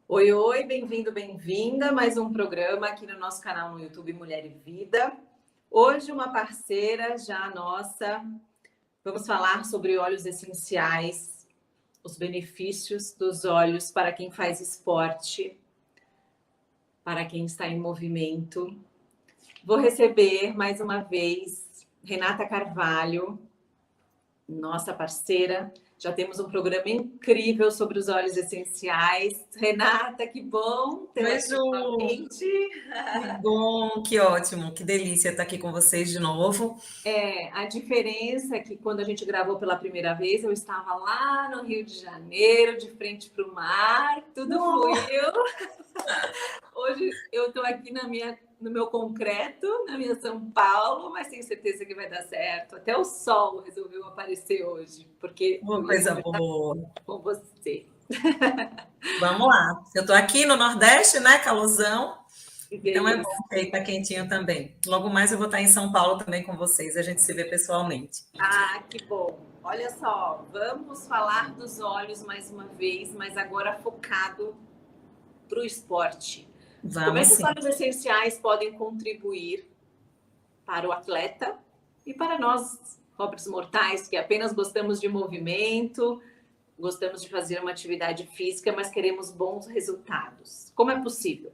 Oi, oi, bem-vindo, bem-vinda. Mais um programa aqui no nosso canal no YouTube Mulher e Vida. Hoje, uma parceira já nossa. Vamos falar sobre óleos essenciais, os benefícios dos óleos para quem faz esporte, para quem está em movimento. Vou receber mais uma vez Renata Carvalho, nossa parceira. Já temos um programa incrível sobre os óleos essenciais. Renata, que bom ter Oi, aqui Ju! novamente. Que bom, que ótimo, que delícia estar aqui com vocês de novo. A diferença é que quando a gente gravou pela primeira vez, eu estava lá no Rio de Janeiro, de frente para o mar, tudo Oh, fluiu. Hoje eu estou aqui no meu concreto, na minha São Paulo, mas tenho certeza que vai dar certo. Até o sol resolveu aparecer hoje, porque uma eu ia coisa conversar boa. com você. Vamos lá. Eu estou aqui no Nordeste, né, calorzão, Que então é bom delícia. que aí tá quentinho também. Logo mais eu vou estar em São Paulo também com vocês, a gente se vê pessoalmente. Ah, que bom. Olha só, vamos falar dos óleos mais uma vez, mas agora focado para o esporte. Como é Vamos que os sim. óleos essenciais podem contribuir para o atleta e para nós, pobres mortais, que apenas gostamos de movimento, gostamos de fazer uma atividade física, mas queremos bons resultados? Como é possível?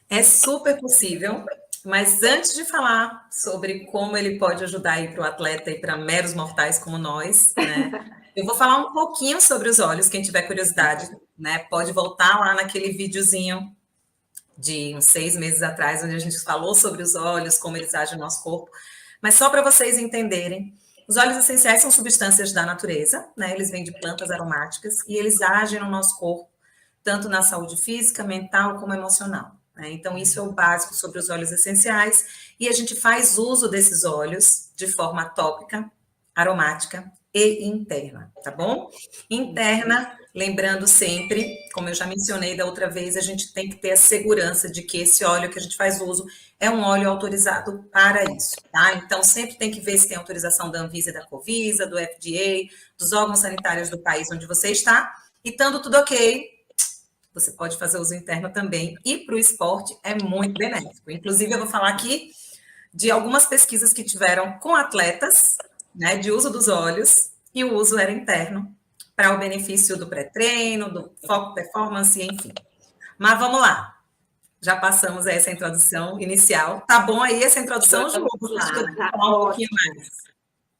É super possível, mas antes de falar sobre como ele pode ajudar aí para o atleta e para meros mortais como nós, né? Eu vou falar um pouquinho sobre os olhos, quem tiver curiosidade, né? Pode voltar lá naquele videozinho de uns 6 meses atrás, onde a gente falou sobre os óleos, como eles agem no nosso corpo. Mas só para vocês entenderem, os óleos essenciais são substâncias da natureza, né? Eles vêm de plantas aromáticas e eles agem no nosso corpo, tanto na saúde física, mental como emocional. Né? Então, isso é o básico sobre os óleos essenciais. E a gente faz uso desses óleos de forma tópica, aromática e interna, tá bom? Interna, lembrando sempre, como eu já mencionei da outra vez, a gente tem que ter a segurança de que esse óleo que a gente faz uso é um óleo autorizado para isso, tá? Então, sempre tem que ver se tem autorização da Anvisa e da Covisa, do FDA, dos órgãos sanitários do país onde você está, e estando tudo ok, você pode fazer uso interno também, e para o esporte é muito benéfico. Inclusive, eu vou falar aqui de algumas pesquisas que tiveram com atletas, né, de uso dos óleos, e o uso era interno, para o benefício do pré-treino, do foco performance, enfim. Mas vamos lá, já passamos essa introdução inicial. Tá bom aí essa introdução, Ju? Vamos Acho que eu lá, vou tá falar um pouquinho ótimo. mais.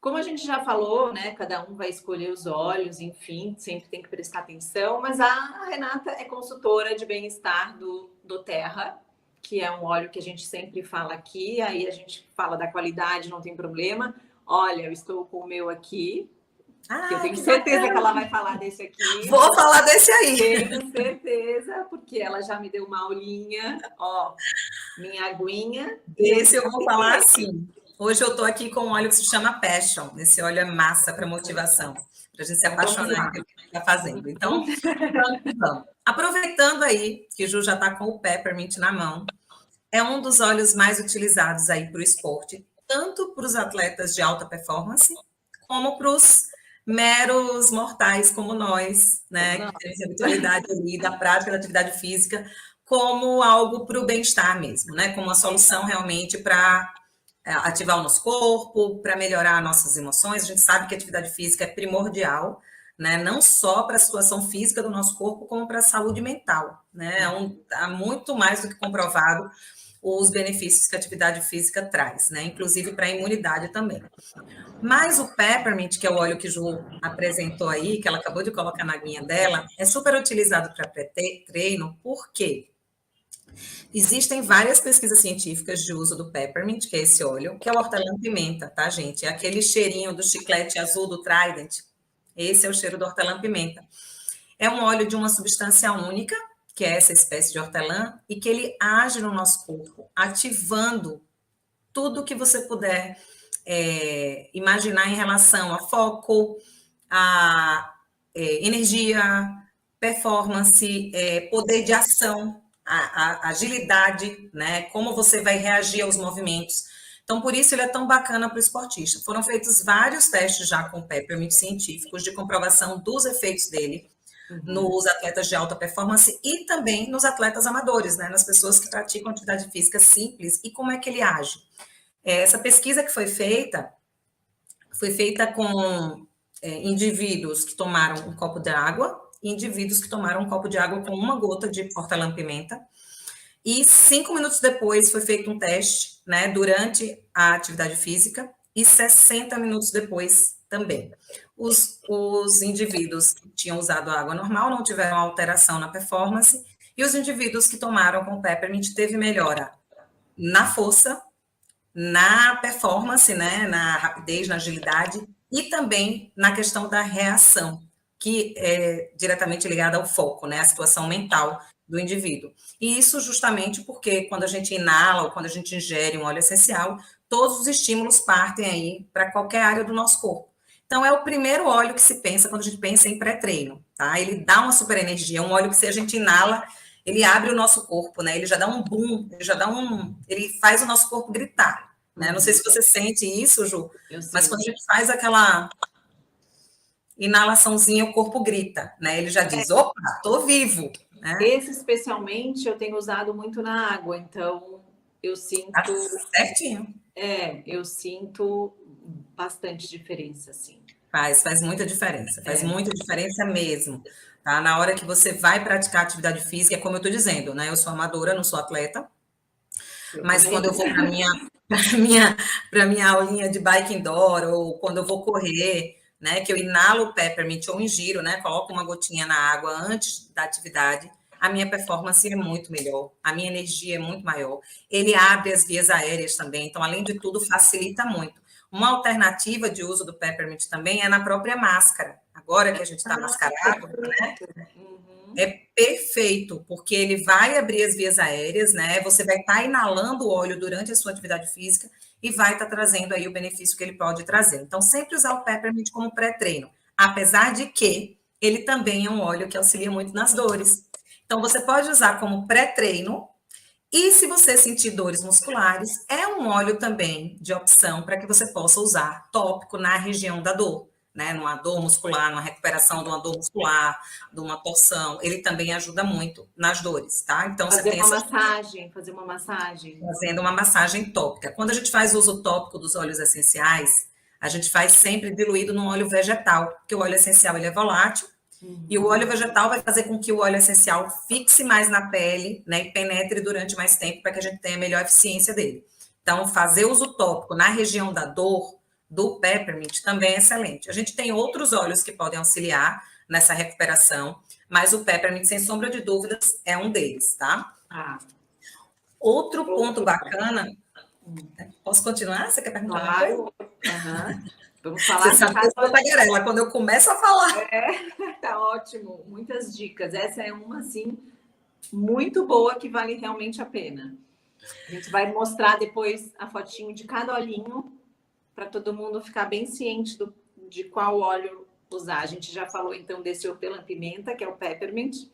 Como a gente já falou, né? Cada um vai escolher os óleos, enfim, sempre tem que prestar atenção. Mas a Renata é consultora de bem-estar do Terra, que é um óleo que a gente sempre fala aqui. Aí a gente fala da qualidade, não tem problema. Olha, eu estou com o meu aqui, que eu Ah, tenho que certeza que bacana! ela vai falar desse aqui. Vou falar desse aí. Tenho certeza, porque ela já me deu uma aulinha. Ó, minha aguinha e eu Desse eu vou falar apliquei. assim. Hoje eu estou aqui com um óleo que se chama Passion. Esse óleo é massa para motivação, para a gente se Então vamos apaixonar lá. pelo que está fazendo. Então, vamos que vamos. Aproveitando aí que o Ju já está com o Peppermint na mão, é um dos óleos mais utilizados aí para o esporte, tanto para os atletas de alta performance, como para os meros mortais como nós, Como né, não? que temos a habitualidade ali da prática da atividade física, como algo para o bem-estar mesmo, né, como uma solução realmente para ativar o nosso corpo, para melhorar nossas emoções. A gente sabe que a atividade física é primordial, né, não só para a situação física do nosso corpo, como para a saúde mental, né, há muito mais do que comprovado os benefícios que a atividade física traz, né? Inclusive para a imunidade também. Mas o peppermint, que é o óleo que Ju apresentou aí, que ela acabou de colocar na aguinha dela, é super utilizado para pré-treino, por quê? Existem várias pesquisas científicas de uso do peppermint, que é esse óleo, que é o hortelã-pimenta, tá, gente? É aquele cheirinho do chiclete azul do Trident. Esse é o cheiro do hortelã-pimenta. É um óleo de uma substância única, que é essa espécie de hortelã, e que ele age no nosso corpo, ativando tudo que você puder imaginar em relação a foco, a energia, performance, poder de ação, a agilidade, né? Como você vai reagir aos movimentos. Então, por isso ele é tão bacana para o esportista. Foram feitos vários testes já com peppermint científicos de comprovação dos efeitos dele. nos atletas de alta performance e também nos atletas amadores, né? Nas pessoas que praticam atividade física simples e como é que ele age. Essa pesquisa que foi feita com indivíduos que tomaram um copo de água e indivíduos que tomaram um copo de água com uma gota de hortelã-pimenta. E 5 minutos depois foi feito um teste, né, durante a atividade física, e 60 minutos depois também. Os indivíduos que tinham usado água normal não tiveram alteração na performance, e os indivíduos que tomaram com peppermint teve melhora na força, na performance, né, na rapidez, na agilidade, e também na questão da reação, que é diretamente ligada ao foco, né, a situação mental do indivíduo. E isso justamente porque quando a gente inala ou quando a gente ingere um óleo essencial, todos os estímulos partem aí para qualquer área do nosso corpo. Então, é o primeiro óleo que se pensa quando a gente pensa em pré-treino, tá? Ele dá uma super energia, é um óleo que se a gente inala, ele abre o nosso corpo, né? Ele já dá um boom, ele faz o nosso corpo gritar, né? Não sei se você sente isso, Ju, mas quando a gente faz aquela inalaçãozinha, o corpo grita, né? Ele já diz, opa, tô vivo, né? Esse especialmente eu tenho usado muito na água, então eu sinto... Tá certinho. Eu sinto bastante diferença, sim. Faz muita diferença, faz muita diferença mesmo, tá? Na hora que você vai praticar atividade física, é como eu tô dizendo, né? Eu sou amadora, não sou atleta, mas quando eu vou para minha aulinha de bike indoor, ou quando eu vou correr, né, que eu inalo o peppermint ou ingiro, né, coloco uma gotinha na água antes da atividade, a minha performance é muito melhor, a minha energia é muito maior. Ele abre as vias aéreas também, então, além de tudo, facilita muito. Uma alternativa de uso do peppermint também é na própria máscara. Agora que a gente está mascarado, né? É perfeito, porque ele vai abrir as vias aéreas, né? Você vai estar inalando o óleo durante a sua atividade física e vai estar trazendo aí o benefício que ele pode trazer. Então, sempre usar o peppermint como pré-treino, apesar de que ele também é um óleo que auxilia muito nas dores. Então, você pode usar como pré-treino, e se você sentir dores musculares, é um óleo também de opção para que você possa usar tópico na região da dor, né? Numa dor muscular, numa recuperação de uma dor muscular, de uma torção. Ele também ajuda muito nas dores, tá? Então, fazer uma massagem. Fazendo uma massagem tópica. Quando a gente faz uso tópico dos óleos essenciais, a gente faz sempre diluído no óleo vegetal, porque o óleo essencial ele é volátil, e o óleo vegetal vai fazer com que o óleo essencial fixe mais na pele, né, e penetre durante mais tempo para que a gente tenha melhor eficiência dele. Então, fazer uso tópico na região da dor do peppermint também é excelente. A gente tem outros óleos que podem auxiliar nessa recuperação, mas o peppermint, sem sombra de dúvidas, é um deles, tá? Outro ponto bacana... Posso continuar? Você quer perguntar? Claro. Vamos falar. Você sabe que eu sou tagarela, quando eu começo a falar. Tá ótimo. Muitas dicas. Essa é uma, assim, muito boa, que vale realmente a pena. A gente vai mostrar depois a fotinho de cada olhinho para todo mundo ficar bem ciente de qual óleo usar. A gente já falou, então, desse hortelã-pimenta, que é o peppermint.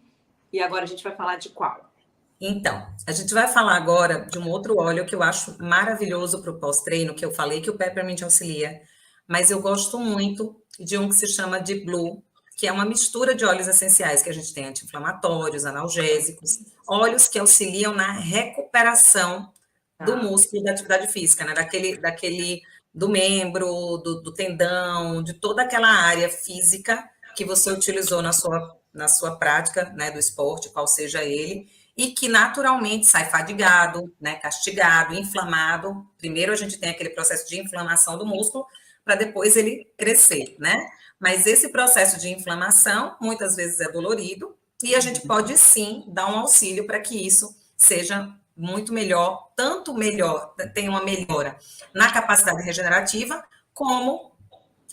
E agora a gente vai falar de qual? Então, a gente vai falar agora de um outro óleo que eu acho maravilhoso para o pós-treino, que eu falei que o peppermint auxilia, mas eu gosto muito de um que se chama Deep Blue, que é uma mistura de óleos essenciais, que a gente tem anti-inflamatórios, analgésicos, óleos que auxiliam na recuperação do músculo da atividade física, né? Do membro, do tendão, de toda aquela área física que você utilizou na sua prática, né, do esporte, qual seja ele, e que naturalmente sai fadigado, né, castigado, inflamado. Primeiro a gente tem aquele processo de inflamação do músculo, para depois ele crescer, né? Mas esse processo de inflamação, muitas vezes é dolorido, e a gente pode sim dar um auxílio para que isso seja muito melhor, tanto melhor, tem uma melhora na capacidade regenerativa, como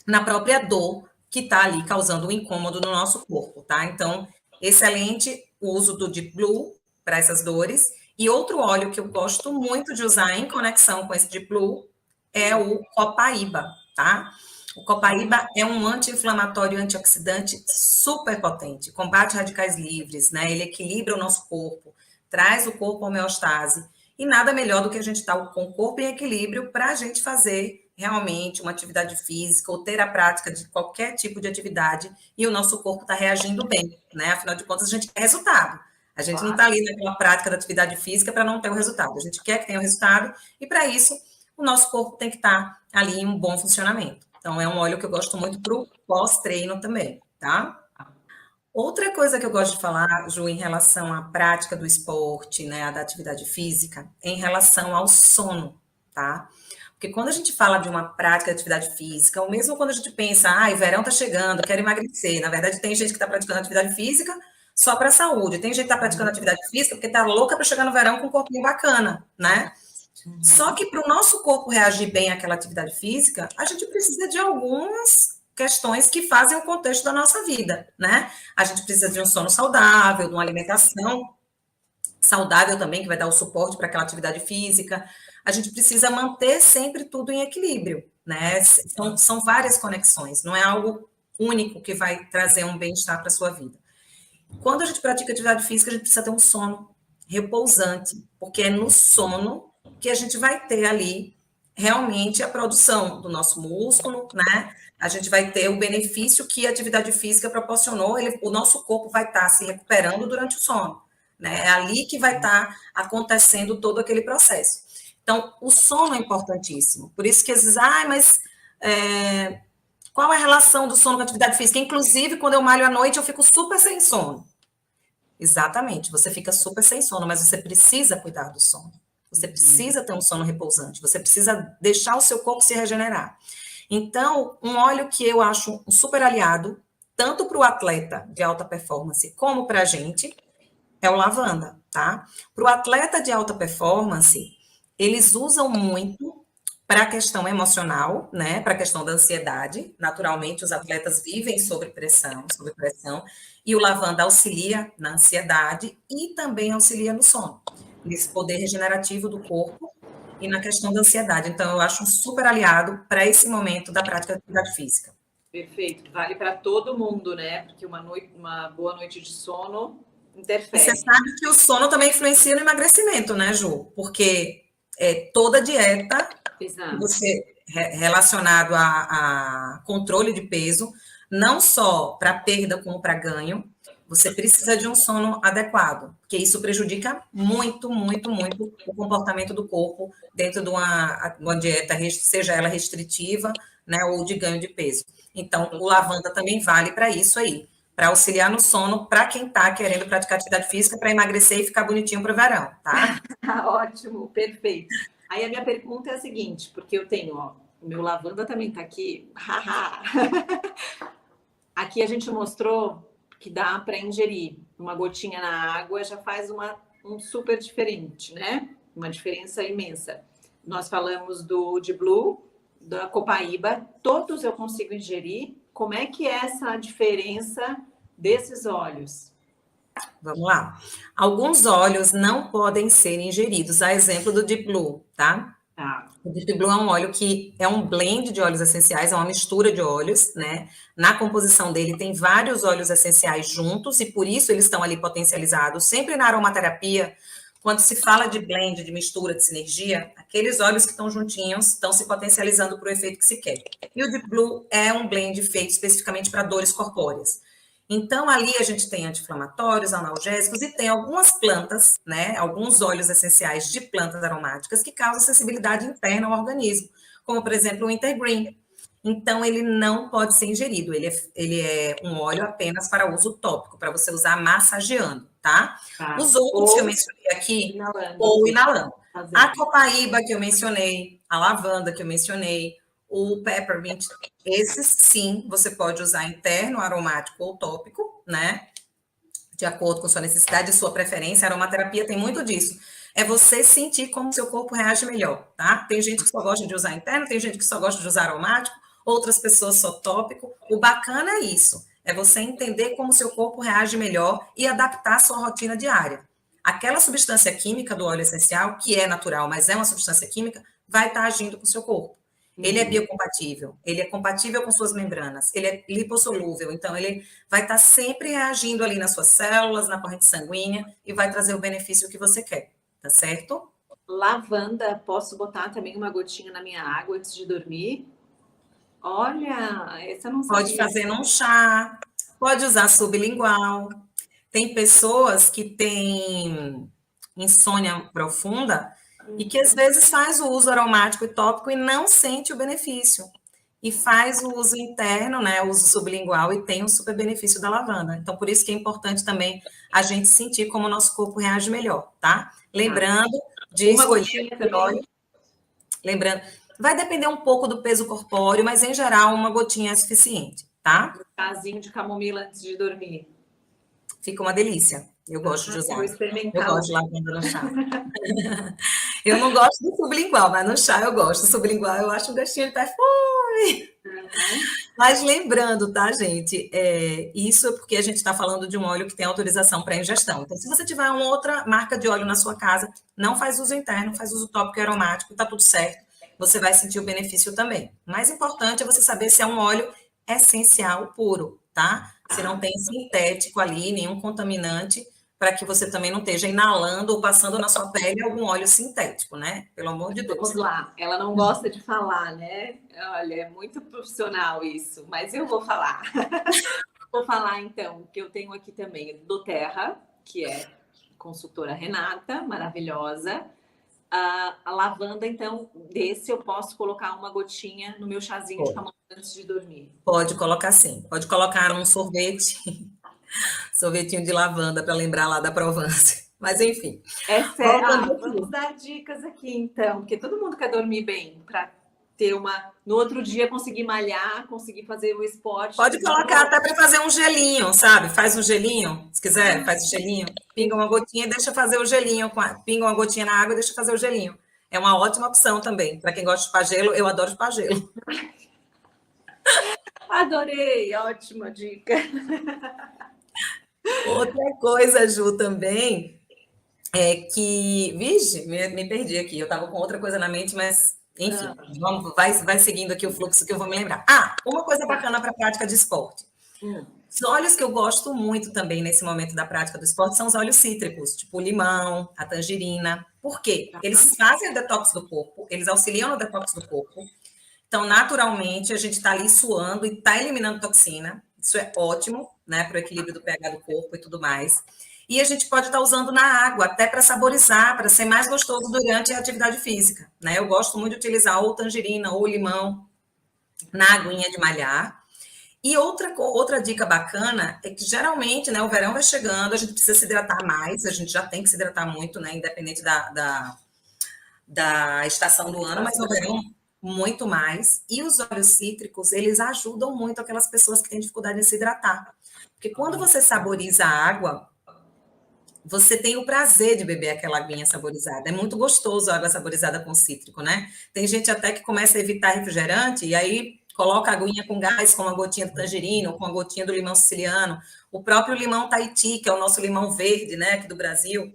na própria dor que está ali causando um incômodo no nosso corpo, tá? Então, excelente o uso do Deep Blue para essas dores. E outro óleo que eu gosto muito de usar em conexão com esse Deep Blue é o copaíba, tá? O copaíba é um anti-inflamatório, antioxidante super potente, combate radicais livres, né? Ele equilibra o nosso corpo, traz o corpo à homeostase. E nada melhor do que a gente estar com o corpo em equilíbrio para a gente fazer realmente uma atividade física ou ter a prática de qualquer tipo de atividade e o nosso corpo está reagindo bem, né? Afinal de contas, a gente quer resultado. A gente não está ali naquela prática da atividade física para não ter o resultado. A gente quer que tenha o resultado e, para isso, o nosso corpo tem que estar ali em um bom funcionamento. Então, é um óleo que eu gosto muito para o pós-treino também, tá? Outra coisa que eu gosto de falar, Ju, em relação à prática do esporte, né, da atividade física, é em relação ao sono, tá? Porque quando a gente fala de uma prática de atividade física, ou mesmo quando a gente pensa, o verão tá chegando, quero emagrecer, na verdade tem gente que está praticando atividade física só para a saúde, tem gente que está praticando atividade física porque tá louca para chegar no verão com um corpinho bacana, né? Só que para o nosso corpo reagir bem àquela atividade física, a gente precisa de algumas questões que fazem o contexto da nossa vida, né? A gente precisa de um sono saudável, de uma alimentação saudável também, que vai dar o suporte para aquela atividade física. A gente precisa manter sempre tudo em equilíbrio, né? São várias conexões, não é algo único que vai trazer um bem-estar para a sua vida. Quando a gente pratica atividade física, a gente precisa ter um sono repousante, porque é no sono que a gente vai ter ali realmente a produção do nosso músculo, né? A gente vai ter o benefício que a atividade física proporcionou, o nosso corpo vai estar se recuperando durante o sono, né? É ali que vai estar acontecendo todo aquele processo. Então, o sono é importantíssimo. Por isso que às vezes, qual é a relação do sono com a atividade física? Inclusive, quando eu malho à noite, eu fico super sem sono. Exatamente, você fica super sem sono, mas você precisa cuidar do sono. Você precisa ter um sono repousante, você precisa deixar o seu corpo se regenerar. Então, um óleo que eu acho um super aliado, tanto para o atleta de alta performance como para a gente, é o lavanda, tá? Para o atleta de alta performance, eles usam muito para a questão emocional, né? Para a questão da ansiedade. Naturalmente, os atletas vivem sob pressão, e o lavanda auxilia na ansiedade e também auxilia no sono, nesse poder regenerativo do corpo e na questão da ansiedade. Então, eu acho um super aliado para esse momento da prática de atividade física. Perfeito, vale para todo mundo, né? Porque uma boa noite de sono interfere. E você sabe que o sono também influencia no emagrecimento, né, Ju? Porque toda dieta relacionado a controle de peso, não só para perda como para ganho, você precisa de um sono adequado, porque isso prejudica muito, muito, muito o comportamento do corpo dentro de uma dieta, seja ela restritiva, né, ou de ganho de peso. Então, o lavanda também vale para isso aí, para auxiliar no sono para quem está querendo praticar atividade física para emagrecer e ficar bonitinho para o verão, tá? Ótimo, perfeito. Aí a minha pergunta é a seguinte, porque eu tenho, o meu lavanda também está aqui. Aqui a gente mostrou que dá para ingerir uma gotinha na água, já faz um super diferente, né? Uma diferença imensa. Nós falamos do de Blue, da Copaíba, todos eu consigo ingerir. Como é que é essa diferença desses óleos? Vamos lá. Alguns óleos não podem ser ingeridos, a exemplo do Deep Blue, tá? O Deep Blue é um óleo que é um blend de óleos essenciais, é uma mistura de óleos, né? Na composição dele tem vários óleos essenciais juntos e por isso eles estão ali potencializados. Sempre na aromaterapia, quando se fala de blend, de mistura, de sinergia, aqueles óleos que estão juntinhos estão se potencializando para o efeito que se quer. E o Deep Blue é um blend feito especificamente para dores corpóreas. Então, ali a gente tem anti-inflamatórios, analgésicos e tem algumas plantas, né? Alguns óleos essenciais de plantas aromáticas que causam sensibilidade interna ao organismo, como, por exemplo, o Intergreen. Então, ele não pode ser ingerido, ele é um óleo apenas para uso tópico, para você usar massageando, tá? Os outros que eu mencionei aqui, ou inalando. A copaíba que eu mencionei, a lavanda que eu mencionei, o peppermint, esses sim, você pode usar interno, aromático ou tópico, né? De acordo com sua necessidade e sua preferência. A aromaterapia tem muito disso. É você sentir como seu corpo reage melhor, tá? Tem gente que só gosta de usar interno, tem gente que só gosta de usar aromático, outras pessoas só tópico. O bacana é isso, é você entender como seu corpo reage melhor e adaptar a sua rotina diária. Aquela substância química do óleo essencial, que é natural, mas é uma substância química, vai estar agindo com o seu corpo. Ele é biocompatível, ele é compatível com suas membranas, ele é lipossolúvel, então ele vai estar sempre reagindo ali nas suas células, na corrente sanguínea e vai trazer o benefício que você quer, tá certo? Lavanda, posso botar também uma gotinha na minha água antes de dormir? Olha, essa eu não Pode sabia. fazer num chá, pode usar sublingual. Tem pessoas que têm insônia profunda e que às vezes faz o uso aromático e tópico e não sente o benefício. E faz o uso interno, né, o uso sublingual e tem o super benefício da lavanda. Então, por isso que é importante também a gente sentir como o nosso corpo reage melhor, tá? Lembrando de Uma escolher gotinha o óleo. também. Lembrando, vai depender um pouco do peso corpóreo, mas em geral uma gotinha é suficiente, tá? Chazinho de camomila antes de dormir. Fica uma delícia. Eu gosto de Vou usar. Eu experimentar gosto de hoje. lavanda no chá. Eu não gosto do sublingual, mas no chá eu gosto. O sublingual eu acho um gostinho de perfume. Mas lembrando, tá, gente? Isso é porque a gente está falando de um óleo que tem autorização para ingestão. Então, se você tiver uma outra marca de óleo na sua casa, não faz uso interno, faz uso tópico e aromático, tá tudo certo. Você vai sentir o benefício também. O mais importante é você saber se é um óleo essencial puro, tá? Se não tem sintético ali, nenhum contaminante, para que você também não esteja inalando ou passando na sua pele algum óleo sintético, né? Pelo amor de Deus. Vamos lá. Ela não gosta de falar, né? Olha, é muito profissional isso, mas eu vou falar. Vou falar então que eu tenho aqui também do Terra, que é consultora Renata, maravilhosa. A lavanda, então, desse eu posso colocar uma gotinha no meu chazinho de camomila antes de dormir. Pode colocar sim. Pode colocar num sorvete, sorvetinho de lavanda para lembrar lá da Provence. Mas enfim. É sério. Vamos dar dicas aqui então, porque todo mundo quer dormir bem para ter uma no outro dia conseguir malhar, conseguir fazer o esporte. Pode colocar até para fazer um gelinho, sabe? Faz um gelinho, se quiser, faz um gelinho. Pinga uma gotinha e deixa fazer o gelinho. Pinga uma gotinha na água e deixa fazer o gelinho. É uma ótima opção também. Para quem gosta de chupar gelo, eu adoro chupar gelo. Adorei, ótima dica. Outra coisa, Ju, também é que. Vixe, me perdi aqui. Eu estava com outra coisa na mente, mas enfim, vai seguindo aqui o fluxo que eu vou me lembrar. Uma coisa bacana para a prática de esporte. Os óleos que eu gosto muito também nesse momento da prática do esporte são os óleos cítricos, tipo o limão, a tangerina. Por quê? Eles fazem o detox do corpo, eles auxiliam no detox do corpo. Então, naturalmente, a gente está ali suando e está eliminando toxina. Isso é ótimo, né, para o equilíbrio do pH do corpo e tudo mais. E a gente pode estar usando na água, até para saborizar, para ser mais gostoso durante a atividade física, né? Eu gosto muito de utilizar ou tangerina ou limão na aguinha de malhar. E outra dica bacana é que, geralmente, né, o verão vai chegando, a gente precisa se hidratar mais, a gente já tem que se hidratar muito, né, independente da estação do ano, mas no verão, muito mais. E os óleos cítricos, eles ajudam muito aquelas pessoas que têm dificuldade em se hidratar. Porque quando você saboriza a água, você tem o prazer de beber aquela aguinha saborizada. É muito gostoso a água saborizada com cítrico, né? Tem gente até que começa a evitar refrigerante e aí coloca a aguinha com gás, com uma gotinha de tangerina ou com uma gotinha do limão siciliano. O próprio limão Tahiti, que é o nosso limão verde, né, aqui do Brasil,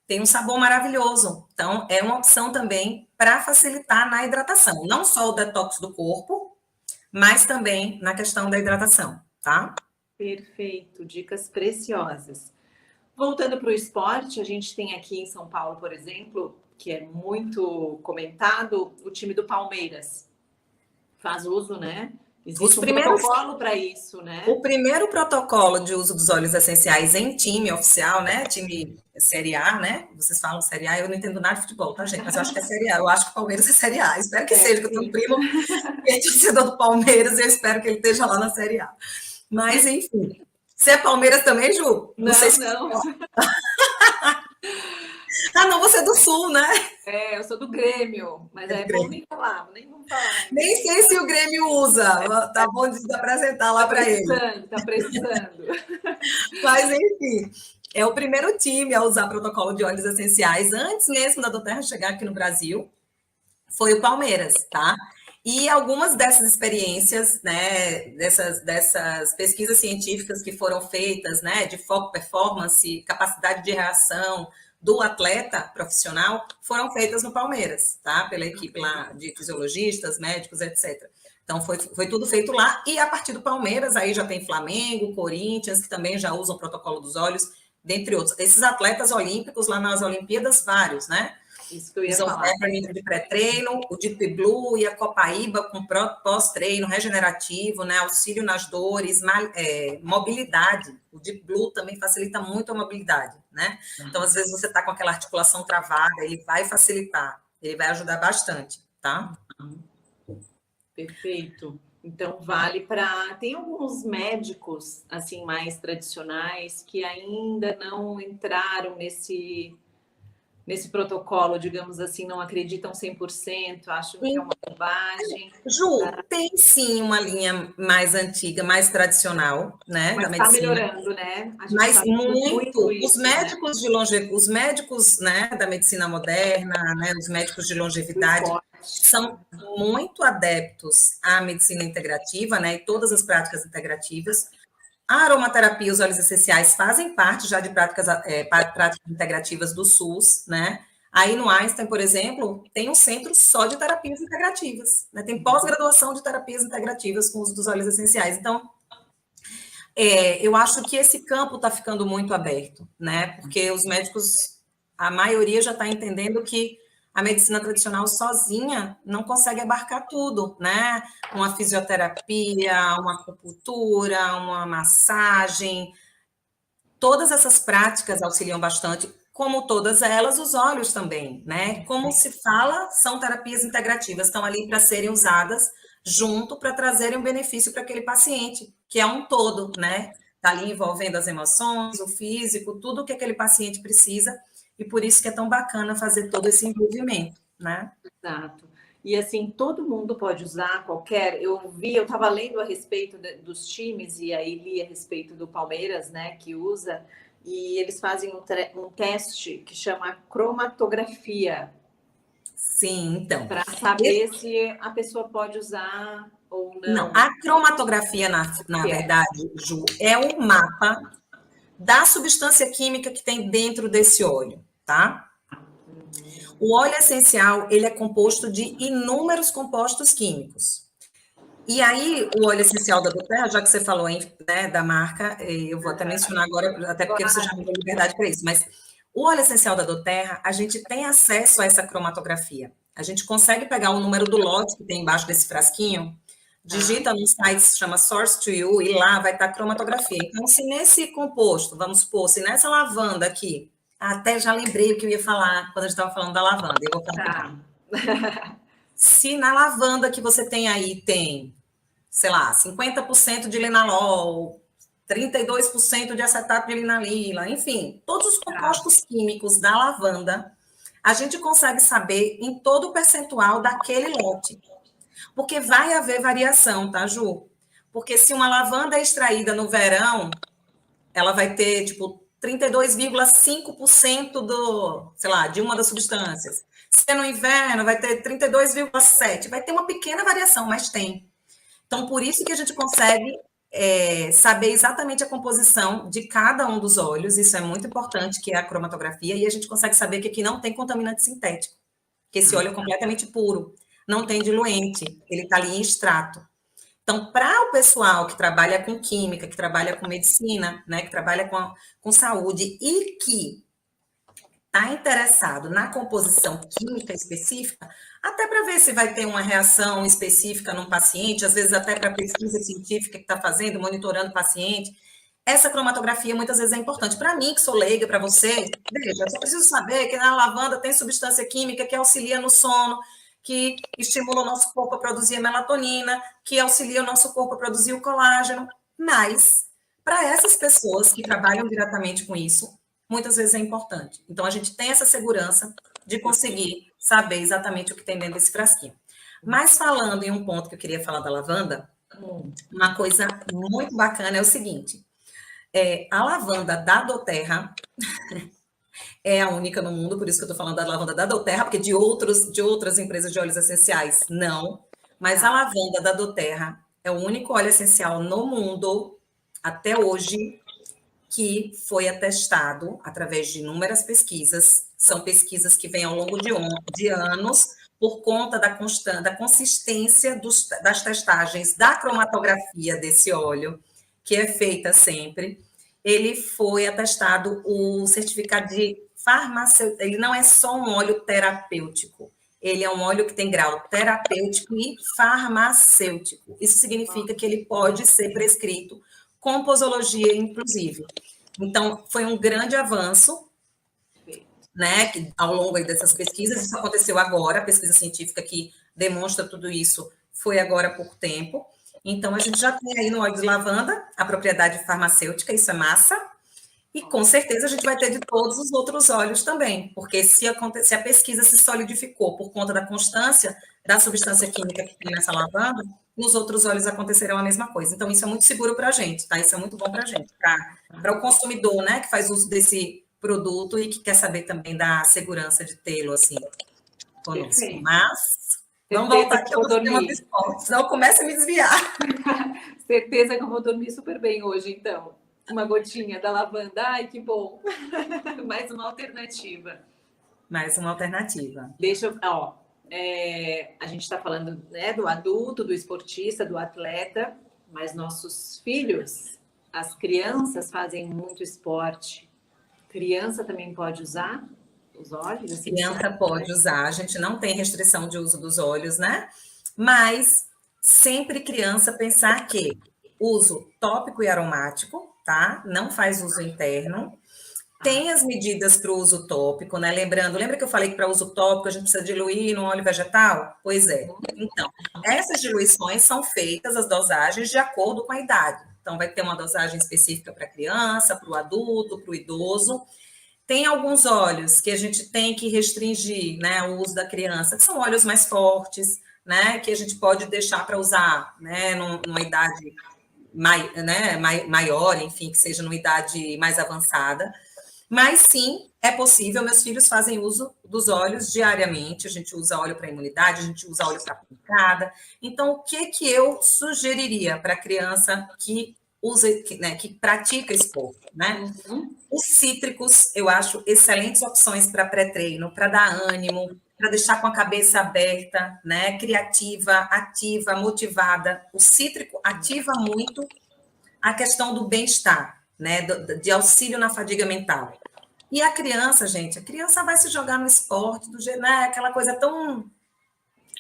tem um sabor maravilhoso. Então, é uma opção também para facilitar na hidratação. Não só o detox do corpo, mas também na questão da hidratação, tá? Perfeito, dicas preciosas. Voltando para o esporte, a gente tem aqui em São Paulo, por exemplo, que é muito comentado, o time do Palmeiras. Faz uso, né? Existe um protocolo para isso, né? O primeiro protocolo de uso dos óleos essenciais em time oficial, né? Time Série A, né? Vocês falam Série A, eu não entendo nada de futebol, tá, gente? Mas eu acho que é Série A. Eu acho que o Palmeiras é Série A. Espero que seja, que eu tenho um primo que é torcedor do Palmeiras e eu espero que ele esteja lá na Série A. Mas, enfim. Você é Palmeiras também, Ju? Não sei se... não. Não, você é do Sul, né? Eu sou do Grêmio, mas bom nem falar, nem vamos falar. Nem sei se o Grêmio usa, tá bom de se apresentar lá para ele. Tá precisando. Mas, enfim, é o primeiro time a usar protocolo de óleos essenciais, antes mesmo da Doterra chegar aqui no Brasil, foi o Palmeiras, tá? E algumas dessas experiências, né, dessas pesquisas científicas que foram feitas, né, de foco, performance, capacidade de reação do atleta profissional, foram feitas no Palmeiras, tá? Pela equipe lá de fisiologistas, médicos, etc. Então, foi tudo feito lá. E a partir do Palmeiras, aí já tem Flamengo, Corinthians, que também já usam o protocolo dos óleos, dentre outros. Esses atletas olímpicos lá nas Olimpíadas, vários, né? Isso que eu ia Usam falar. Peppermint de pré-treino, o Deep Blue e a Copaíba com pós-treino regenerativo, né? Auxílio nas dores, mobilidade. O Deep Blue também facilita muito a mobilidade, né? Então, às vezes, você está com aquela articulação travada, ele vai facilitar, ele vai ajudar bastante, tá? Perfeito. Então, vale para... Tem alguns médicos, assim, mais tradicionais que ainda não entraram nesse protocolo, digamos assim, não acreditam 100%, acham que é uma bobagem. Ju, tem sim uma linha mais antiga, mais tradicional, né, da Mas está medicina. melhorando, né? A gente Mas está vendo muito os isso, médicos de os médicos, né, da medicina moderna, né, os médicos de longevidade, são muito adeptos à medicina integrativa, né, e todas as práticas integrativas. A aromaterapia e os óleos essenciais fazem parte já de práticas integrativas do SUS, né? Aí no Einstein, por exemplo, tem um centro só de terapias integrativas, né? Tem pós-graduação de terapias integrativas com o uso dos óleos essenciais. Então, eu acho que esse campo está ficando muito aberto, né? Porque os médicos, a maioria já está entendendo que a medicina tradicional sozinha não consegue abarcar tudo, né? Uma fisioterapia, uma acupuntura, uma massagem, todas essas práticas auxiliam bastante, como todas elas, os óleos também, né? Como se fala, são terapias integrativas, estão ali para serem usadas junto para trazerem um benefício para aquele paciente, que é um todo, né? Está ali envolvendo as emoções, o físico, tudo o que aquele paciente precisa, e por isso que é tão bacana fazer todo esse envolvimento, né? Exato. E assim, todo mundo pode usar qualquer. Eu estava lendo a respeito dos times, e aí li a respeito do Palmeiras, né, que usa, e eles fazem um teste que chama cromatografia. Sim, então. Para saber se a pessoa pode usar ou não. Não, a cromatografia, na verdade, Ju, é um mapa da substância química que tem dentro desse óleo, tá? O óleo essencial, ele é composto de inúmeros compostos químicos. E aí, o óleo essencial da doTERRA, já que você falou, né, da marca, eu vou até mencionar agora, até porque você já me deu liberdade para isso, mas o óleo essencial da doTERRA, a gente tem acesso a essa cromatografia. A gente consegue pegar o número do lote que tem embaixo desse frasquinho, digita no site que se chama Source to You, e lá vai estar a cromatografia. Então, se nesse composto, vamos supor, se nessa lavanda aqui, até já lembrei o que eu ia falar quando a gente estava falando da lavanda, eu vou falar. Se na lavanda que você tem aí tem, sei lá, 50% de linalol, 32% de acetato de linalila, enfim, todos os compostos químicos da lavanda, a gente consegue saber em todo o percentual daquele lote. Porque vai haver variação, tá, Ju? Porque se uma lavanda é extraída no verão, ela vai ter, tipo, 32,5% do, sei lá, de uma das substâncias. Se é no inverno, vai ter 32,7%. Vai ter uma pequena variação, mas tem. Então, por isso que a gente consegue saber exatamente a composição de cada um dos óleos, isso é muito importante, que é a cromatografia, e a gente consegue saber que aqui não tem contaminante sintético, que esse óleo é completamente puro, não tem diluente, ele está ali em extrato. Então, para o pessoal que trabalha com química, que trabalha com medicina, né, que trabalha com saúde e que está interessado na composição química específica, até para ver se vai ter uma reação específica num paciente, às vezes até para pesquisa científica que está fazendo, monitorando o paciente, essa cromatografia muitas vezes é importante. Para mim, que sou leiga, para você, veja, eu só preciso saber que na lavanda tem substância química que auxilia no sono, que estimula o nosso corpo a produzir a melatonina, que auxilia o nosso corpo a produzir o colágeno, mas para essas pessoas que trabalham diretamente com isso, muitas vezes é importante. Então, a gente tem essa segurança de conseguir saber exatamente o que tem dentro desse frasquinho. Mas falando em um ponto que eu queria falar da lavanda, uma coisa muito bacana é o seguinte, a lavanda da doTERRA é a única no mundo, por isso que eu estou falando da lavanda da doTERRA, porque de outras empresas de óleos essenciais, não. Mas a lavanda da doTERRA é o único óleo essencial no mundo, até hoje, que foi atestado através de inúmeras pesquisas, são pesquisas que vêm ao longo de anos, por conta da consistência das testagens da cromatografia desse óleo, que é feita sempre, ele foi atestado o certificado de farmacêutico. Ele não é só um óleo terapêutico, ele é um óleo que tem grau terapêutico e farmacêutico. Isso significa que ele pode ser prescrito com posologia, inclusive. Então, foi um grande avanço, né, que, ao longo dessas pesquisas. Isso aconteceu agora, a pesquisa científica que demonstra tudo isso foi agora há pouco tempo. Então, a gente já tem aí no óleo de lavanda a propriedade farmacêutica, isso é massa, e com certeza a gente vai ter de todos os outros óleos também, porque se a pesquisa se solidificou por conta da constância da substância química que tem nessa lavanda, nos outros óleos acontecerão a mesma coisa. Então, isso é muito seguro para a gente, tá? Isso é muito bom para a gente, para o consumidor, né, que faz uso desse produto e que quer saber também da segurança de tê-lo, assim, conosco. Perfeito. Mas vamos voltar aqui ao tema do esporte, senão eu começo a me desviar. Certeza que eu vou dormir super bem hoje, então. Uma gotinha da lavanda, ai, que bom. Mais uma alternativa. Mais uma alternativa. Deixa eu, ó, a gente está falando, né, do adulto, do esportista, do atleta, mas nossos filhos, as crianças fazem muito esporte. Criança também pode usar os óleos? Assim, criança pode usar, a gente não tem restrição de uso dos óleos, né? Mas sempre criança pensar que uso tópico e aromático, tá? Não faz uso interno. Tem as medidas para o uso tópico, né? Lembra que eu falei que para uso tópico a gente precisa diluir no óleo vegetal? Pois é. Então, essas diluições são feitas, as dosagens, de acordo com a idade. Então, vai ter uma dosagem específica para a criança, para o adulto, para o idoso. Tem alguns óleos que a gente tem que restringir, né, o uso da criança, que são óleos mais fortes, né, que a gente pode deixar para usar, né, numa idade maior, enfim, que seja numa idade mais avançada. Mas sim, é possível, meus filhos fazem uso dos óleos diariamente, a gente usa óleo para imunidade, a gente usa óleo para pancada. Então, o que eu sugeriria para a criança que usa, né, que pratica esporte, né? Os cítricos, eu acho excelentes opções para pré-treino, para dar ânimo, para deixar com a cabeça aberta, né? Criativa, ativa, motivada. O cítrico ativa muito a questão do bem-estar, né? De auxílio na fadiga mental. E a criança, gente, a criança vai se jogar no esporte, do jeito, né? Aquela coisa tão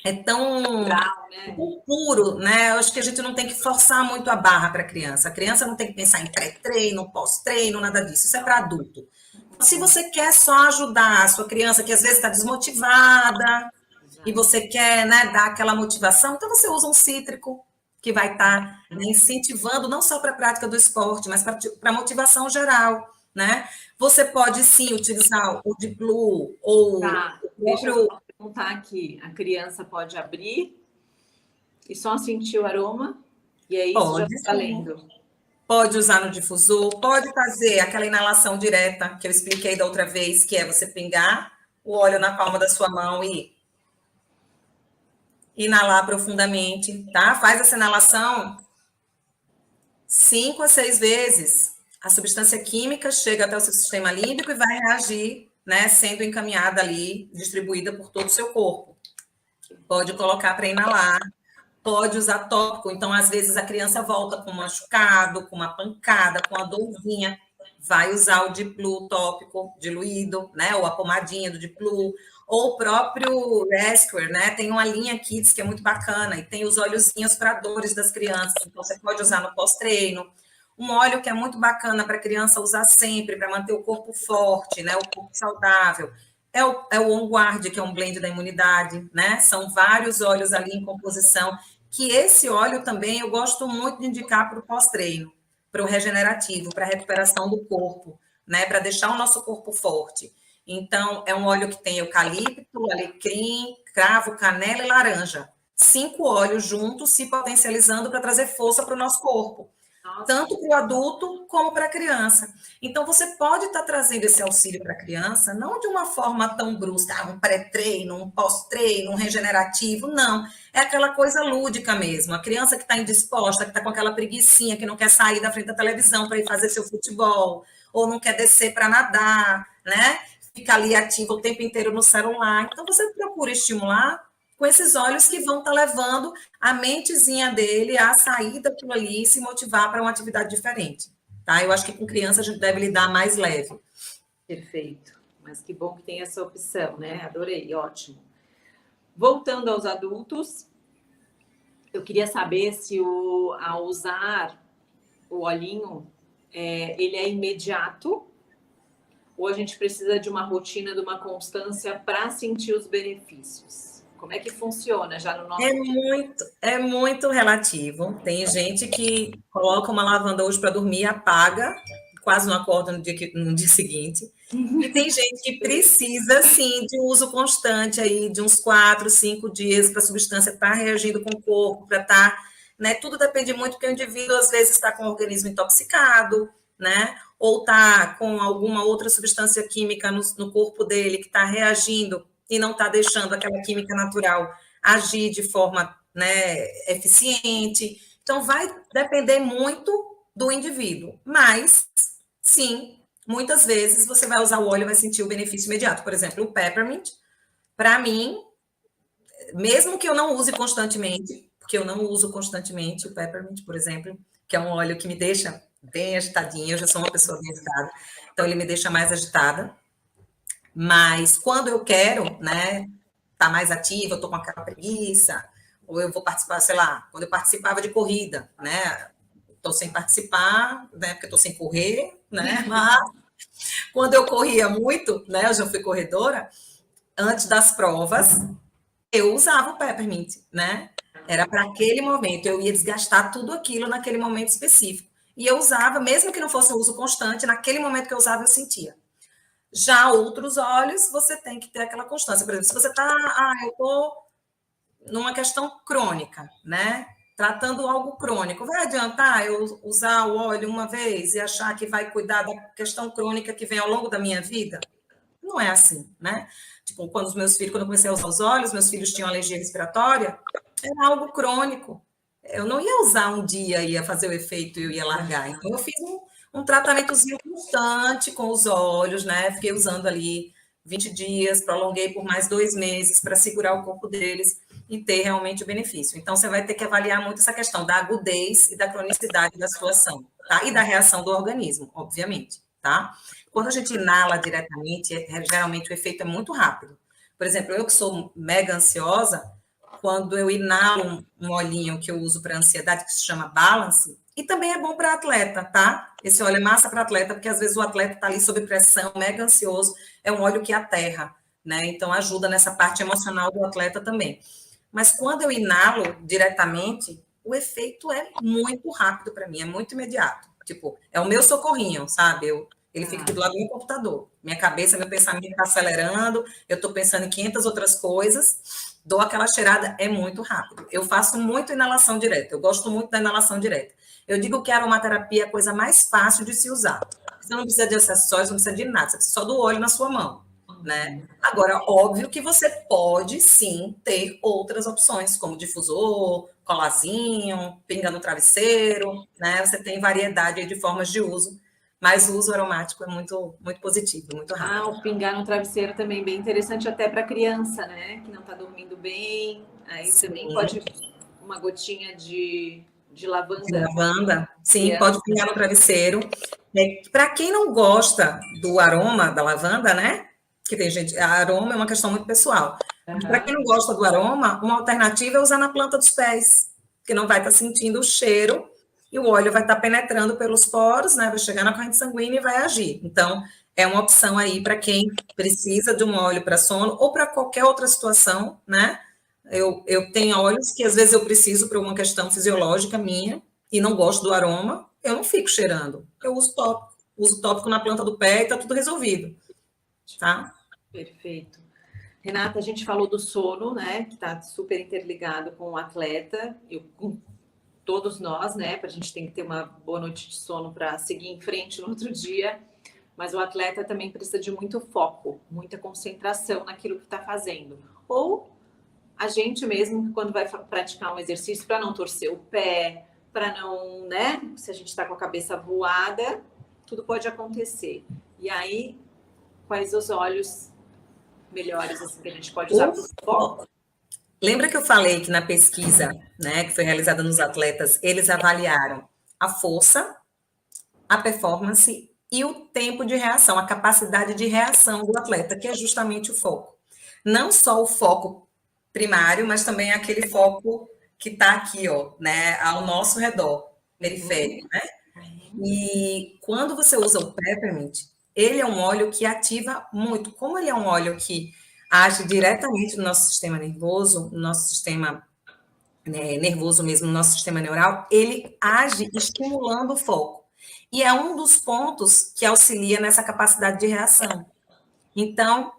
natural, né? Puro, né? Eu acho que a gente não tem que forçar muito a barra para a criança. A criança não tem que pensar em pré-treino, pós-treino, nada disso. Isso é para adulto. Se você quer só ajudar a sua criança, que às vezes está desmotivada, e você quer, né, dar aquela motivação, então você usa um cítrico, que vai estar, né, incentivando não só para a prática do esporte, mas para a motivação geral, né? Você pode, sim, utilizar o Deep Blue ou o próprio... Perguntar aqui, a criança pode abrir e só sentir o aroma? E aí isso já está valendo. Pode usar no difusor, pode fazer aquela inalação direta que eu expliquei da outra vez, que é você pingar o óleo na palma da sua mão e inalar profundamente, tá? Faz essa inalação 5 a 6 vezes. A substância química chega até o seu sistema límbico e vai reagir, né, sendo encaminhada ali, distribuída por todo o seu corpo. Pode colocar para inalar, pode usar tópico. Então, às vezes, a criança volta com um machucado, com uma pancada, com uma dorzinha, vai usar o Deep Blue tópico diluído, né, ou a pomadinha do Deep Blue, ou o próprio Rescuer, né, tem uma linha Kids que é muito bacana, e tem os óleozinhos para dores das crianças, então você pode usar no pós-treino. Um óleo que é muito bacana para a criança usar sempre, para manter o corpo forte, né, o corpo saudável, é o On Guard, que é um blend da imunidade, né? São vários óleos ali em composição, que esse óleo também eu gosto muito de indicar para o pós-treino, para o regenerativo, para a recuperação do corpo, né? Para deixar o nosso corpo forte. Então, é um óleo que tem eucalipto, alecrim, cravo, canela e laranja. 5 óleos juntos se potencializando para trazer força para o nosso corpo. Tanto para o adulto como para a criança. Então, você pode estar trazendo esse auxílio para a criança, não de uma forma tão brusca, um pré-treino, um pós-treino, um regenerativo, não. É aquela coisa lúdica mesmo. A criança que está indisposta, que está com aquela preguicinha, que não quer sair da frente da televisão para ir fazer seu futebol, ou não quer descer para nadar, né? Fica ali ativa o tempo inteiro no celular. Então, você procura estimular com esses olhos que vão estar levando a mentezinha dele a sair daquilo ali e se motivar para uma atividade diferente. tá? Eu acho que com criança a gente deve lidar mais leve. Perfeito. Mas que bom que tem essa opção, né? Adorei, ótimo. Voltando aos adultos, eu queria saber se ao usar o olhinho, ele é imediato ou a gente precisa de uma rotina, de uma constância para sentir os benefícios? Como é que funciona já no nosso... É muito relativo. Tem gente que coloca uma lavanda hoje para dormir, apaga, quase não acorda no dia seguinte. E tem gente que precisa, sim, de um uso constante aí, de uns 4, 5 dias para a substância estar reagindo com o corpo, para estar, né? Tudo depende muito, porque o indivíduo, às vezes, está com o organismo intoxicado, né? Ou está com alguma outra substância química no corpo dele que está reagindo e não está deixando aquela química natural agir de forma, né, eficiente. Então, vai depender muito do indivíduo. Mas, sim, muitas vezes você vai usar o óleo e vai sentir o benefício imediato. Por exemplo, o peppermint, para mim, mesmo que eu não use constantemente, porque eu não uso constantemente o peppermint, por exemplo, que é um óleo que me deixa bem agitadinha, eu já sou uma pessoa bem agitada, então ele me deixa mais agitada. Mas quando eu quero, né, tá mais ativa, eu tô com aquela preguiça, ou eu vou participar, sei lá, quando eu participava de corrida, né, tô sem participar, né, porque eu tô sem correr, né, mas quando eu corria muito, né, eu já fui corredora, antes das provas, eu usava o peppermint, né, era para aquele momento, eu ia desgastar tudo aquilo naquele momento específico, e eu usava, mesmo que não fosse um uso constante, naquele momento que eu usava, eu sentia. Já outros óleos, você tem que ter aquela constância. Por exemplo, se você está, eu estou numa questão crônica, né? Tratando algo crônico, vai adiantar eu usar o óleo uma vez e achar que vai cuidar da questão crônica que vem ao longo da minha vida? Não é assim, né? Tipo, quando eu comecei a usar os óleos, meus filhos tinham alergia respiratória, era algo crônico. Eu não ia usar um dia, ia fazer o efeito e eu ia largar. Então, eu fiz um tratamentozinho constante com os óleos, né? Fiquei usando ali 20 dias, prolonguei por mais 2 meses para segurar o corpo deles e ter realmente o benefício. Então, você vai ter que avaliar muito essa questão da agudez e da cronicidade da situação, tá? E da reação do organismo, obviamente, tá? Quando a gente inala diretamente, geralmente o efeito é muito rápido. Por exemplo, eu que sou mega ansiosa, quando eu inalo um olhinho que eu uso para ansiedade, que se chama Balance, e também é bom para atleta, tá? Esse óleo é massa para atleta, porque às vezes o atleta está ali sob pressão, mega ansioso, é um óleo que aterra, né? Então ajuda nessa parte emocional do atleta também. Mas quando eu inalo diretamente, o efeito é muito rápido para mim, é muito imediato. Tipo, é o meu socorrinho, sabe? Ele fica do lado do meu computador. Minha cabeça, meu pensamento está acelerando, eu estou pensando em 500 outras coisas, dou aquela cheirada, é muito rápido. Eu faço muito inalação direta, eu gosto muito da inalação direta. Eu digo que a aromaterapia é a coisa mais fácil de se usar. Você não precisa de acessórios, não precisa de nada, você precisa só do óleo na sua mão, né? Agora, óbvio que você pode, sim, ter outras opções, como difusor, colazinho, pinga no travesseiro, né? Você tem variedade de formas de uso, mas o uso aromático é muito, muito positivo, muito rápido. O pingar no travesseiro também bem interessante até para criança, né? Que não está dormindo bem. Aí sim. Também pode uma gotinha de lavanda. De lavanda, sim, pode pingar no travesseiro. Para quem não gosta do aroma da lavanda, né? Que tem gente, aroma é uma questão muito pessoal. Para quem não gosta do aroma, uma alternativa é usar na planta dos pés, que não vai estar sentindo o cheiro e o óleo vai estar penetrando pelos poros, né? Vai chegar na corrente sanguínea e vai agir. Então, é uma opção aí para quem precisa de um óleo para sono ou para qualquer outra situação, né? Eu tenho óleos que às vezes eu preciso para uma questão fisiológica minha e não gosto do aroma, eu não fico cheirando. Eu uso tópico na planta do pé e está tudo resolvido. Tá? Perfeito. Renata, a gente falou do sono, né? Que está super interligado com o atleta, com todos nós, né? A gente tem que ter uma boa noite de sono para seguir em frente no outro dia. Mas o atleta também precisa de muito foco, muita concentração naquilo que está fazendo. Ou a gente mesmo, quando vai praticar um exercício, para não torcer o pé, para não, né? Se a gente está com a cabeça voada, tudo pode acontecer. E aí, quais os óleos melhores assim, que a gente pode usar para o foco? Lembra que eu falei que na pesquisa, né, que foi realizada nos atletas, eles avaliaram a força, a performance e o tempo de reação, a capacidade de reação do atleta, que é justamente o foco. Não só o foco primário, mas também aquele foco que está aqui, ó, né, ao nosso redor, periférico, né? E quando você usa o peppermint, ele é um óleo que ativa muito. Como ele é um óleo que age diretamente no nosso sistema nervoso, no nosso sistema nervoso mesmo, no nosso sistema neural, ele age estimulando o foco. E é um dos pontos que auxilia nessa capacidade de reação. Então,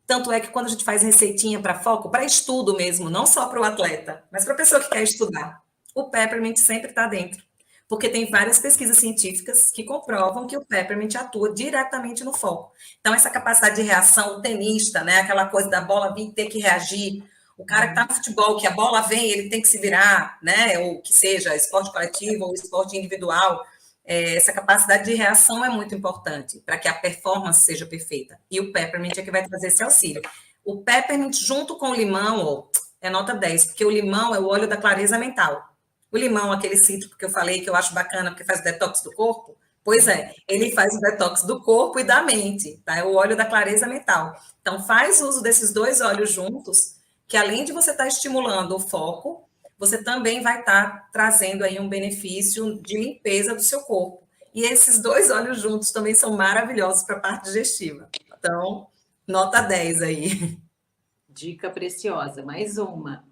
tanto é que quando a gente faz receitinha para foco, para estudo mesmo, não só para o atleta, mas para a pessoa que quer estudar, o peppermint sempre está dentro. Porque tem várias pesquisas científicas que comprovam que o peppermint atua diretamente no foco. Então, essa capacidade de reação, o tenista, né, aquela coisa da bola vir ter que reagir, o cara que está no futebol, que a bola vem, ele tem que se virar, né, ou que seja esporte coletivo ou esporte individual, essa capacidade de reação é muito importante para que a performance seja perfeita. E o peppermint é que vai trazer esse auxílio. O peppermint junto com o limão, é nota 10, porque o limão é o óleo da clareza mental. O limão, aquele cítrico que eu falei, que eu acho bacana, porque faz o detox do corpo, pois é, ele faz o detox do corpo e da mente, tá? É o óleo da clareza mental. Então, faz uso desses dois óleos juntos, que além de você estar estimulando o foco, você também vai estar trazendo aí um benefício de limpeza do seu corpo. E esses dois óleos juntos também são maravilhosos para a parte digestiva. Então, nota 10 aí. Dica preciosa, mais uma.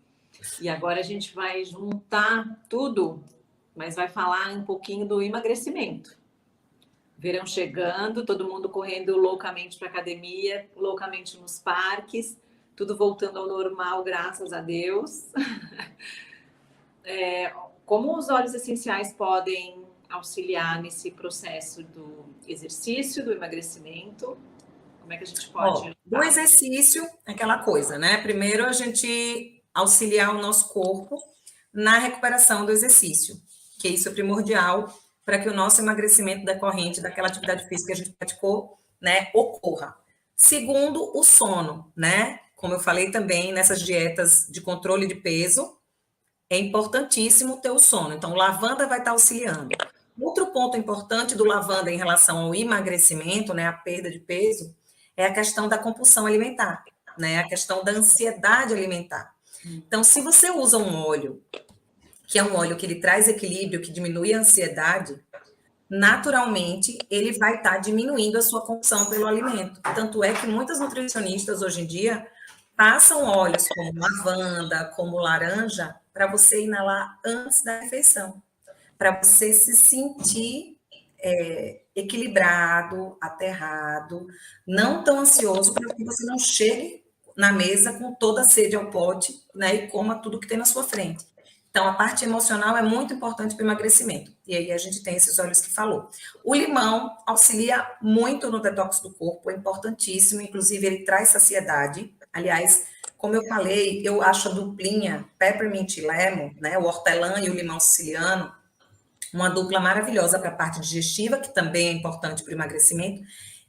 E agora a gente vai juntar tudo, mas vai falar um pouquinho do emagrecimento. Verão chegando, todo mundo correndo loucamente para a academia, loucamente nos parques, tudo voltando ao normal, graças a Deus. Como os óleos essenciais podem auxiliar nesse processo do exercício, do emagrecimento? Como é que a gente pode... O exercício é aquela coisa, né? Primeiro a gente auxiliar o nosso corpo na recuperação do exercício, que isso é primordial para que o nosso emagrecimento decorrente daquela atividade física que a gente praticou, né, ocorra. Segundo, o sono, né? Como eu falei também, nessas dietas de controle de peso, é importantíssimo ter o sono. Então, o lavanda vai estar auxiliando. Outro ponto importante do lavanda em relação ao emagrecimento, né, a perda de peso, é a questão da compulsão alimentar, né, a questão da ansiedade alimentar. Então, se você usa um óleo, que é um óleo que ele traz equilíbrio, que diminui a ansiedade, naturalmente ele vai estar diminuindo a sua compulsão pelo alimento. Tanto é que muitas nutricionistas hoje em dia passam óleos como lavanda, como laranja, para você inalar antes da refeição, para você se sentir equilibrado, aterrado, não tão ansioso, para que você não chegue na mesa com toda a sede ao pote, né, e coma tudo que tem na sua frente. Então, a parte emocional é muito importante para o emagrecimento. E aí a gente tem esses óleos que falou. O limão auxilia muito no detox do corpo, é importantíssimo, inclusive ele traz saciedade. Aliás, como eu falei, eu acho a duplinha peppermint e lemon, né, o hortelã e o limão siciliano, uma dupla maravilhosa para a parte digestiva, que também é importante para o emagrecimento,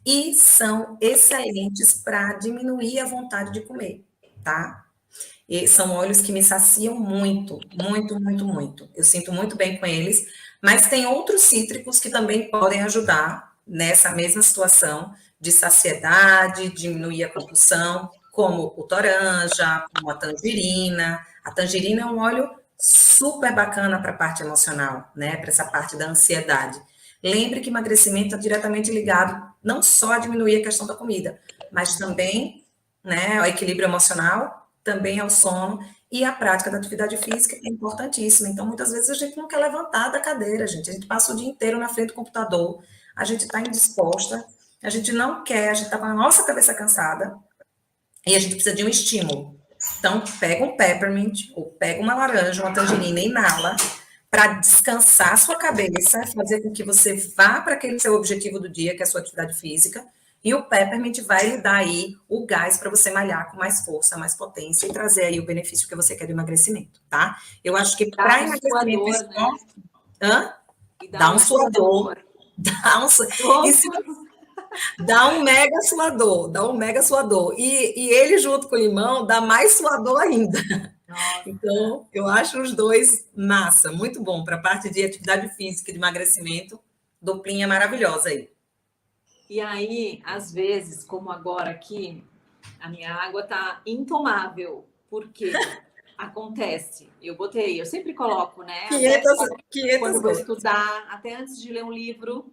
e são excelentes para diminuir a vontade de comer, tá? E são óleos que me saciam muito, muito, muito, muito. Eu sinto muito bem com eles, mas tem outros cítricos que também podem ajudar nessa mesma situação de saciedade, diminuir a compulsão, como o toranja, como a tangerina. A tangerina é um óleo super bacana para a parte emocional, né? Para essa parte da ansiedade. Lembre que emagrecimento está diretamente ligado não só a diminuir a questão da comida, mas também, né, ao equilíbrio emocional, também ao sono e a prática da atividade física, que é importantíssima. Então, muitas vezes a gente não quer levantar da cadeira, gente. A gente passa o dia inteiro na frente do computador, a gente está indisposta, a gente não quer, a gente está com a nossa cabeça cansada e a gente precisa de um estímulo. Então, pega um peppermint, ou pega uma laranja, uma tangerina e inala, para descansar a sua cabeça, fazer com que você vá para aquele seu objetivo do dia, que é a sua atividade física, e o peppermint vai lhe dar aí o gás para você malhar com mais força, mais potência e trazer aí o benefício que você quer do emagrecimento, tá? Eu acho que para emagrecimento... Suador, né? Dá um suador. Dá um mega suador, dá um mega suador. E ele, junto com o limão, dá mais suador ainda. Nossa. Então, eu acho os dois massa, muito bom para a parte de atividade física e de emagrecimento. duplinha maravilhosa aí. E aí, às vezes, como agora aqui, a minha água tá intomável, porque acontece, eu sempre coloco, né? 500 Quando eu vou gotas. estudar, até antes de ler um livro,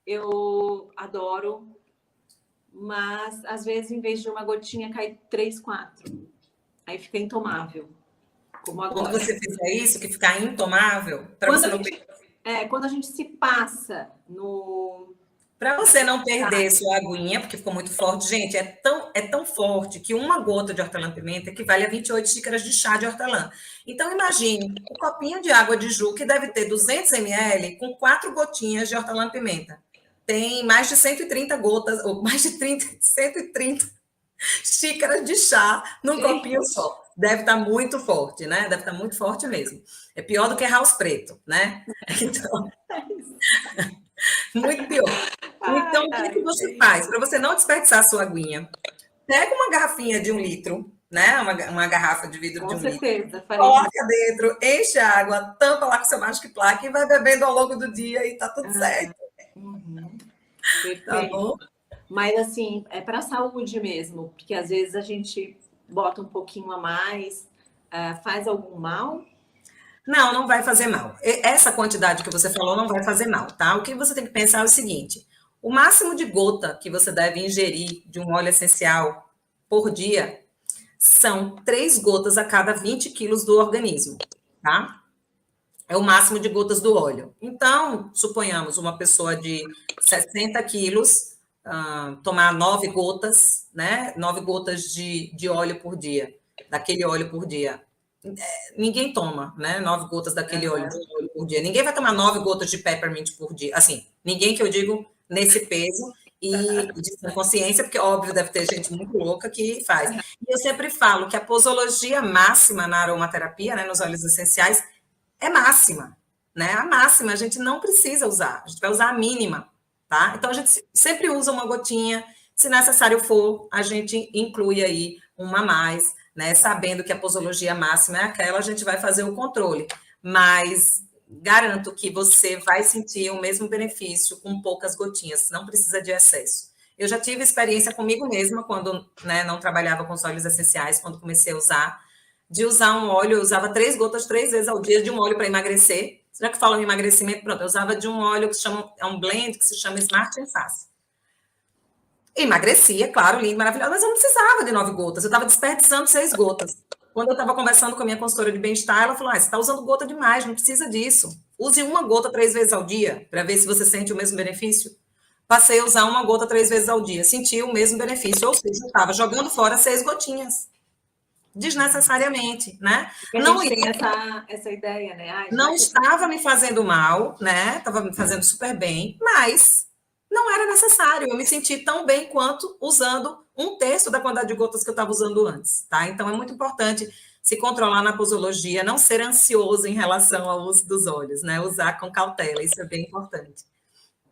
eu adoro, mas às vezes, em vez de uma gotinha, cai 3, 4. Aí fica intomável, como agora. Quando você fizer isso, que ficar intomável, para você não quando a gente se passa no... Para você não perder sua aguinha, porque ficou muito forte, gente, é tão forte que uma gota de hortelã-pimenta equivale a 28 xícaras de chá de hortelã. Então, imagine um copinho de água de Ju, que deve ter 200 ml, com 4 gotinhas de hortelã-pimenta. Tem mais de 130 gotas, ou mais de 130 xícaras de chá num copinho só. Deve estar muito forte, né? Deve estar muito forte mesmo. É pior do que house preto, né? Então... Muito pior. Então, o que você faz? Para você não desperdiçar a sua aguinha, pega uma garrafinha de 1 litro, né? Uma garrafa de vidro de 1 litro. Coloca dentro, enche a água, tampa lá com seu Magic Plaque e vai bebendo ao longo do dia e tá tudo certo. Perfeito. Tá bom? Mas, assim, é para a saúde mesmo, porque às vezes a gente bota um pouquinho a mais, faz algum mal? Não, não vai fazer mal. Essa quantidade que você falou não vai fazer mal, tá? O que você tem que pensar é o seguinte: o máximo de gota que você deve ingerir de um óleo essencial por dia são 3 gotas a cada 20 quilos do organismo, tá? É o máximo de gotas do óleo. Então, suponhamos uma pessoa de 60 quilos tomar 9 gotas, né? 9 gotas de óleo por dia, daquele óleo por dia. Ninguém toma, né? 9 gotas daquele óleo por dia. Ninguém vai tomar 9 gotas de peppermint por dia. Assim, ninguém que eu digo nesse peso e de consciência, porque, óbvio, deve ter gente muito louca que faz. E eu sempre falo que a posologia máxima na aromaterapia, né, nos óleos essenciais, é máxima, né? A máxima a gente não precisa usar, a gente vai usar a mínima, tá? Então, a gente sempre usa uma gotinha, se necessário for, a gente inclui aí uma a mais, né? Sabendo que a posologia máxima é aquela, a gente vai fazer o controle, mas garanto que você vai sentir o mesmo benefício com poucas gotinhas, não precisa de excesso. Eu já tive experiência comigo mesma, quando, né, não trabalhava com os óleos essenciais, quando comecei a usar, de usar um óleo, eu usava 3 gotas 3 vezes ao dia de um óleo para emagrecer. Já que falam em emagrecimento, pronto, eu usava de um óleo que se chama, é um blend que se chama Smart and Fast. Emagrecia, claro, lindo, maravilhoso, mas eu não precisava de 9 gotas, eu estava desperdiçando 6 gotas. Quando eu estava conversando com a minha consultora de bem-estar, ela falou: você está usando gota demais, não precisa disso. Use uma gota 3 vezes ao dia, para ver se você sente o mesmo benefício. Passei a usar uma gota 3 vezes ao dia, senti o mesmo benefício, ou seja, eu estava jogando fora 6 gotinhas. Desnecessariamente, né? Não tem essa ideia, né? Não estava me fazendo mal, né? Estava me fazendo super bem, mas não era necessário. Eu me senti tão bem quanto usando 1/3 da quantidade de gotas que eu estava usando antes, tá? Então é muito importante se controlar na posologia, não ser ansioso em relação ao uso dos óleos, né? Usar com cautela, isso é bem importante.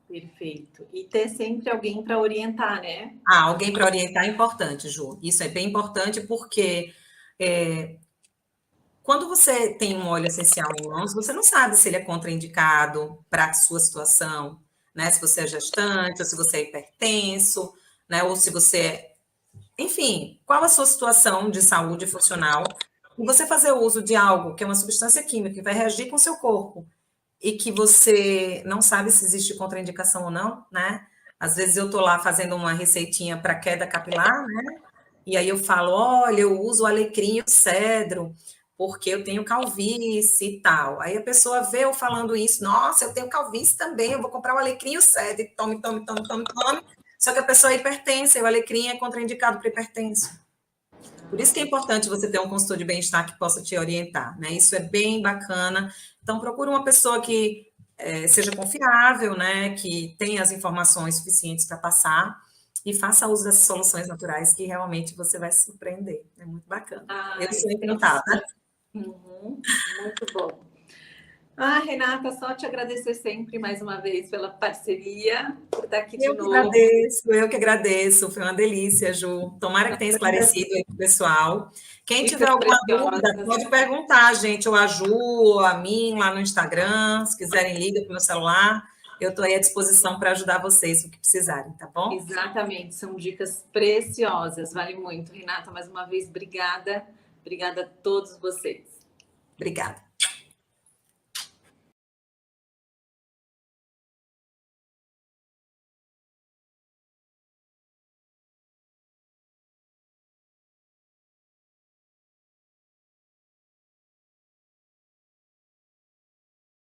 Perfeito. E ter sempre alguém para orientar, né? Alguém para orientar é importante, Ju. Isso é bem importante porque quando você tem um óleo essencial em mãos, você não sabe se ele é contraindicado para a sua situação, né? Se você é gestante, ou se você é hipertenso, né? Ou se você é... Enfim, qual a sua situação de saúde funcional? E você fazer uso de algo que é uma substância química que vai reagir com o seu corpo e que você não sabe se existe contraindicação ou não, né? Às vezes eu estou lá fazendo uma receitinha para queda capilar, né? E aí eu falo: olha, eu uso o alecrim e o cedro, porque eu tenho calvície e tal. Aí a pessoa vê eu falando isso: nossa, eu tenho calvície também, eu vou comprar o alecrim e o cedro, e tome. Só que a pessoa é hipertensa e o alecrim é contraindicado para hipertenso. Por isso que é importante você ter um consultor de bem-estar que possa te orientar, né? Isso é bem bacana. Então, procure uma pessoa que seja confiável, né? Que tenha as informações suficientes para passar e faça uso dessas soluções naturais que realmente você vai se surpreender. É muito bacana. Eu sou encantada. Muito bom. Renata, só te agradecer sempre mais uma vez pela parceria, por estar aqui de novo. Eu que agradeço. Foi uma delícia, Ju. Tomara que tenha esclarecido aí para o pessoal. Quem tiver alguma dúvida, pode perguntar, gente, ou a Ju, ou a mim, lá no Instagram. Se quiserem, liga para o meu celular, eu estou aí à disposição para ajudar vocês no que precisarem, tá bom? Exatamente, são dicas preciosas, vale muito. Renata, mais uma vez, obrigada. Obrigada a todos vocês. Obrigada.